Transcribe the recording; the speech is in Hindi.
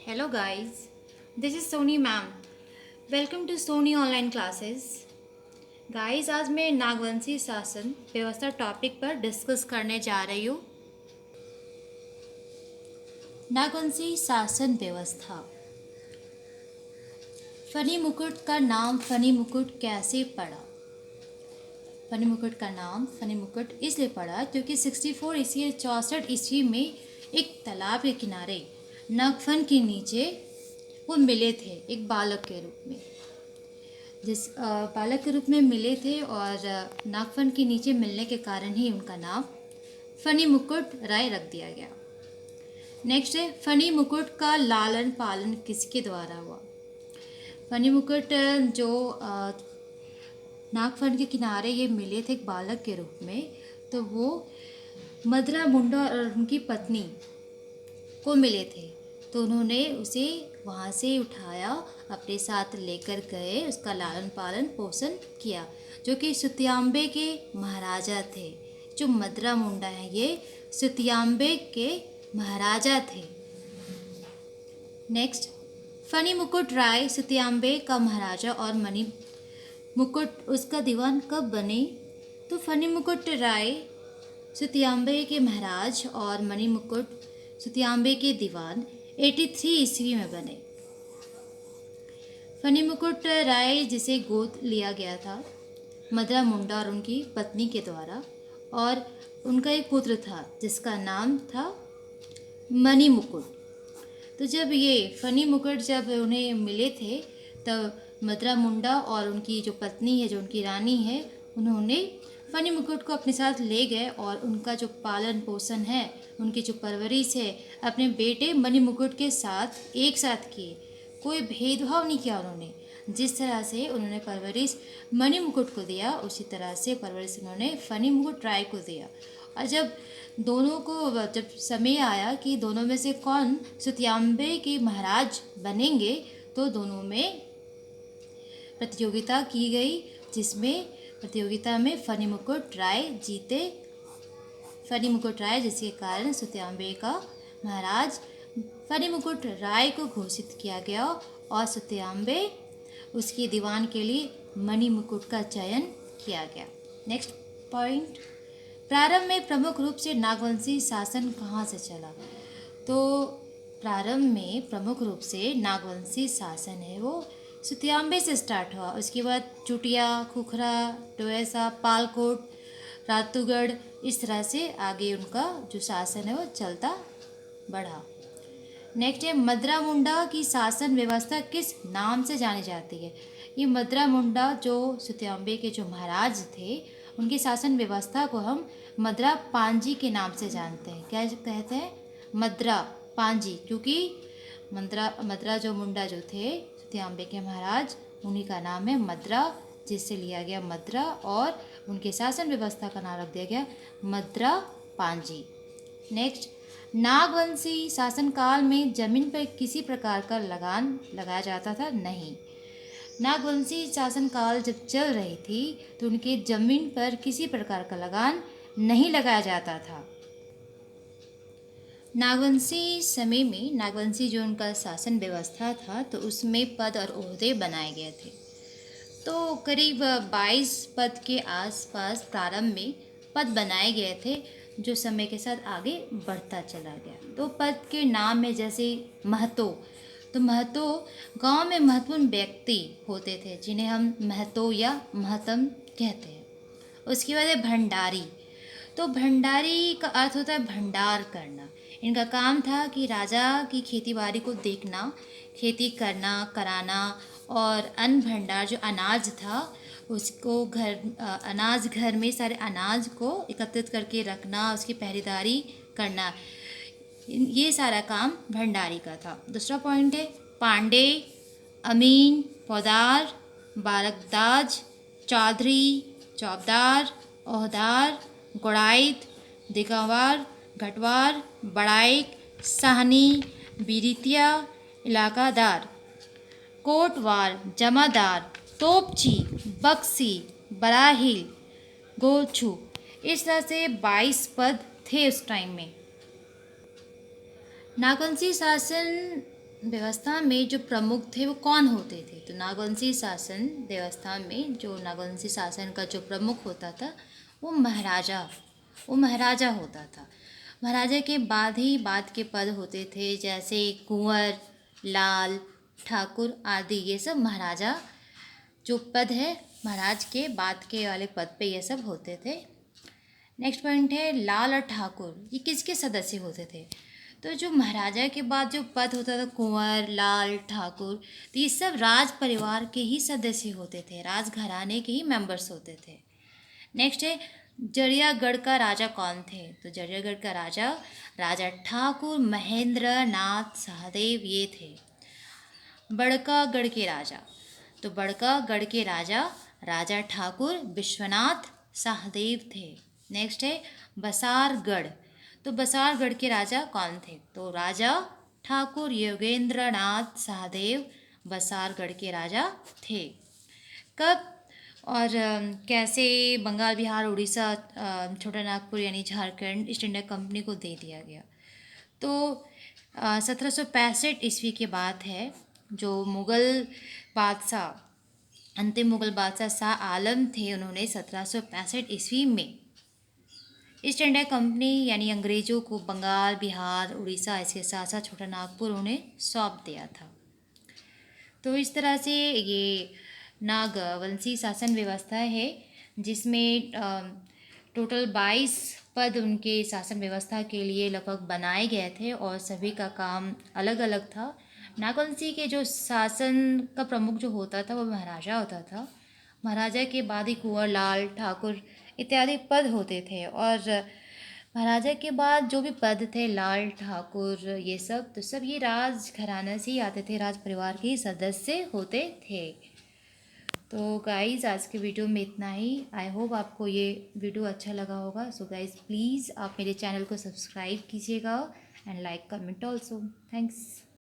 Hello guys, this is Sony ma'am. Welcome to Sony online classes. Guys आज मैं नागवंशी शासन व्यवस्था टॉपिक पर डिस्कस करने जा रही हूँ। नागवंशी शासन व्यवस्था। फनी मुकुट का नाम फनी मुकुट कैसे पड़ा? फनी मुकुट का नाम फनी मुकुट इसलिए पड़ा क्योंकि 64 ईस्वी 64 ईस्वी में एक तालाब के किनारे नागफन के नीचे वो मिले थे एक बालक के रूप में। बालक के रूप में मिले थे और नागफन के नीचे मिलने के कारण ही उनका नाम फनी मुकुट राय रख दिया गया। नेक्स्ट है फनी मुकुट का लालन पालन किसके द्वारा हुआ? फनी मुकुट जो नागफन के किनारे ये मिले थे एक बालक के रूप में, तो वो मदरा मुंडा और उनकी पत्नी को मिले थे, तो उन्होंने उसे वहाँ से उठाया, अपने साथ लेकर गए, उसका लालन पालन पोषण किया, जो कि सुतियांबे के महाराजा थे। जो मदरा मुंडा है ये सुतियांबे के महाराजा थे। नेक्स्ट, फनी मुकुट राय सुतियांबे का महाराजा और मणि मुकुट उसका दीवान कब बने? तो फनी मुकुट राय सुतियांबे के महाराज और मणि मुकुट सुतियांबे के दीवान 83 ईस्वी में बने। फनी मुकुट राय जिसे गोद लिया गया था मदरा मुंडा और उनकी पत्नी के द्वारा, और उनका एक पुत्र था जिसका नाम था मणि मुकुट। तो जब ये फनी मुकुट जब उन्हें मिले थे तब मदरा मुंडा और उनकी जो पत्नी है, जो उनकी रानी है, उन्होंने फनी मुकुट को अपने साथ ले गए और उनका जो पालन पोषण है, उनकी जो परवरिश है, अपने बेटे मणि मुकुट के साथ एक साथ किए। कोई भेदभाव नहीं किया उन्होंने। जिस तरह से उन्होंने परवरिश मणि मुकुट को दिया, उसी तरह से परवरिश उन्होंने फनी मुकुट राय को दिया। और जब दोनों को जब समय आया कि दोनों में से कौन सुतियांबे के महाराज बनेंगे, तो दोनों में प्रतियोगिता की गई, जिसमें प्रतियोगिता में फनी मुकुट राय जीते। फनी मुकुट राय जिसके कारण सुतियांबे का महाराज फनी मुकुट राय को घोषित किया गया और सुतियांबे उसके दीवान के लिए मणि मुकुट का चयन किया गया। नेक्स्ट पॉइंट, प्रारंभ में प्रमुख रूप से नागवंशी शासन कहाँ से चला? तो प्रारंभ में प्रमुख रूप से नागवंशी शासन है वो सुतियांबे से स्टार्ट हुआ। उसके बाद चुटिया, खुखरा, टोयसा, पालकोट, रातूगढ़, इस तरह से आगे उनका जो शासन है वो चलता बढ़ा। नेक्स्ट है मदरा मुंडा की शासन व्यवस्था किस नाम से जानी जाती है? ये मदरा मुंडा जो सुतियांबे के जो महाराज थे, उनकी शासन व्यवस्था को हम मदरा पांजी के नाम से जानते हैं। क्या कहते हैं? मदरा पांजी, क्योंकि मदरा जो मुंडा जो थे सुतियांबे के महाराज, उन्हीं का नाम है मदरा, जिससे लिया गया मदरा, और उनके शासन व्यवस्था का नाम रख दिया गया मदरा पांजी। नेक्स्ट, नागवंशी शासनकाल में जमीन पर किसी प्रकार का लगान लगाया जाता था? नहीं। नागवंशी शासनकाल जब चल रही थी तो उनके जमीन पर किसी प्रकार का लगान नहीं लगाया जाता था। नागवंशी समय में नागवंशी जो उनका शासन व्यवस्था था, तो उसमें पद और ओहदे बनाए गए थे। तो करीब 22 पद के आसपास प्रारंभ में पद बनाए गए थे, जो समय के साथ आगे बढ़ता चला गया। तो पद के नाम में जैसे महतो, तो महतो गांव में महत्वपूर्ण व्यक्ति होते थे जिन्हें हम महतो या महतम कहते हैं। उसके बाद है भंडारी। तो भंडारी का अर्थ होता है भंडार करना। इनका काम था कि राजा की खेती बाड़ी को देखना, खेती करना, कराना, और अन्न भंडार जो अनाज था उसको अनाज घर में सारे अनाज को एकत्रित करके रखना, उसकी पहरेदारी करना, ये सारा काम भंडारी का था। दूसरा पॉइंट है पांडे, अमीन, पौदार, बारकदाज, चौधरी, चौबदार, ओहदार, गोड़ाइत, दिगावार, घटवार, बड़ाइक, साहनी, बिरितिया, इलाकादार, कोटवार, जमादार, तोपची, बक्सी, बराहिल, गोछू, इस तरह से 22 पद थे उस टाइम में। नागवंशी शासन व्यवस्था में जो प्रमुख थे वो कौन होते थे? तो नागवंशी शासन व्यवस्था में जो नागवंशी शासन का जो प्रमुख होता था वो महाराजा होता था। महाराजा के बाद ही बाद के पद होते थे, जैसे कुंवर, लाल, ठाकुर आदि। ये सब महाराजा जो पद है, महाराज के बाद के वाले पद पे ये सब होते थे। नेक्स्ट पॉइंट है लाल और ठाकुर, ये किसके सदस्य होते थे? तो जो महाराजा के बाद जो पद होता था कुंवर, लाल, ठाकुर, तो ये सब राज परिवार के ही सदस्य होते थे, राजघराने के ही मेंबर्स होते थे। नेक्स्ट है जरियागढ़ का राजा कौन थे? तो जरियागढ़ का राजा राजा ठाकुर महेंद्र नाथ सहदेव ये थे। बड़कागढ़ के राजा, तो बड़कागढ़ के राजा राजा ठाकुर विश्वनाथ सहदेव थे। नेक्स्ट है बसारगढ़, तो बसारगढ़ के राजा कौन थे? तो राजा ठाकुर योगेंद्र नाथ सहदेव बसारगढ़ के राजा थे। कब और कैसे बंगाल, बिहार, उड़ीसा, छोटा नागपुर यानी झारखंड ईस्ट इंडिया कंपनी को दे दिया गया? तो 1765 ईस्वी की बात है। जो मुग़ल बादशाह, अंतिम मुग़ल बादशाह शाह आलम थे, उन्होंने 1765 ईस्वी में ईस्ट इंडिया कंपनी यानी अंग्रेज़ों को बंगाल, बिहार, उड़ीसा, इसके साथ साथ छोटा नागपुर उन्हें सौंप दिया था। तो इस तरह से ये नागवंशी शासन व्यवस्था है, जिसमें टोटल 22 पद उनके शासन व्यवस्था के लिए लगभग बनाए गए थे और सभी का काम अलग अलग था। नागवंशी के जो शासन का प्रमुख जो होता था वो महाराजा होता था। महाराजा के बाद ही कुंवर, लाल, ठाकुर इत्यादि पद होते थे, और महाराजा के बाद जो भी पद थे लाल, ठाकुर, ये सब, तो सब ये राजघराना से ही आते थे, राज परिवार के ही सदस्य होते थे। तो गाइज़ आज के वीडियो में इतना ही। आई होप आपको ये वीडियो अच्छा लगा होगा। सो गाइज़ प्लीज़ आप मेरे चैनल को सब्सक्राइब कीजिएगा and like comment also. Thanks.